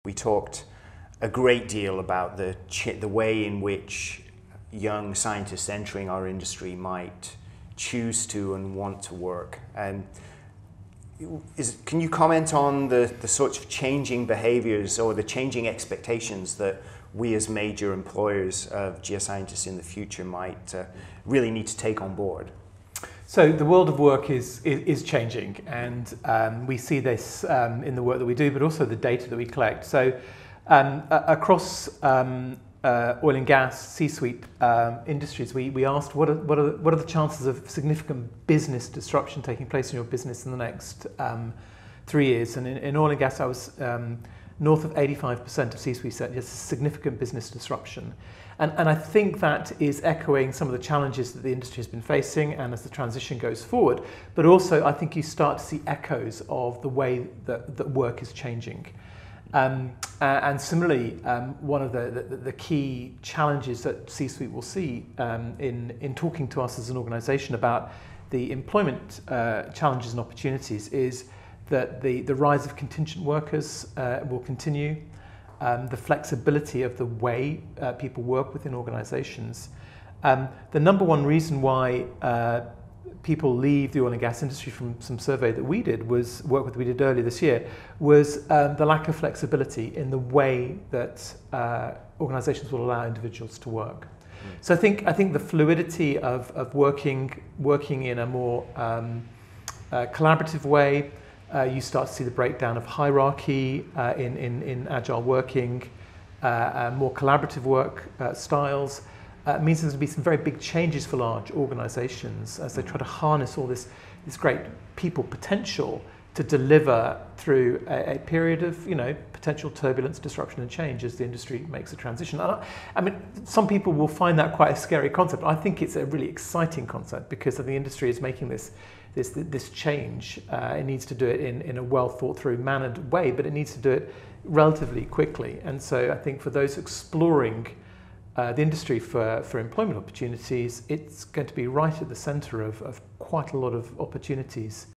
We talked a great deal about the way in which young scientists entering our industry might choose to and want to work. And can you comment on the sorts of changing behaviors or the changing expectations that we as major employers of geoscientists in the future might really need to take on board? So the world of work is changing, and we see this in the work that we do, but also the data that we collect. So across oil and gas, C-suite industries, we asked what are the chances of significant business disruption taking place in your business in the next 3 years? And in oil and gas, I was north of 85% of C-suite said yes, significant business disruption. And I think that is echoing some of the challenges that the industry has been facing and as the transition goes forward. But also, I think you start to see echoes of the way that work is changing. And similarly, one of the key challenges that C-suite will see in talking to us as an organisation about the employment challenges and opportunities is that the rise of contingent workers will continue. The flexibility of the way people work within organisations. The number one reason why people leave the oil and gas industry from some survey that we did we did earlier this year was the lack of flexibility in the way that organisations will allow individuals to work. So I think the fluidity of working in a more collaborative way. You start to see the breakdown of hierarchy in agile working, more collaborative work styles. Means there's going to be some very big changes for large organisations as they try to harness all this great people potential to deliver through a period of potential turbulence, disruption and change as the industry makes a transition. I mean, some people will find that quite a scary concept. I think it's a really exciting concept because the industry is making this change. It needs to do it in a well thought through, mannered way, but it needs to do it relatively quickly. And so I think for those exploring the industry for employment opportunities, it's going to be right at the centre of quite a lot of opportunities.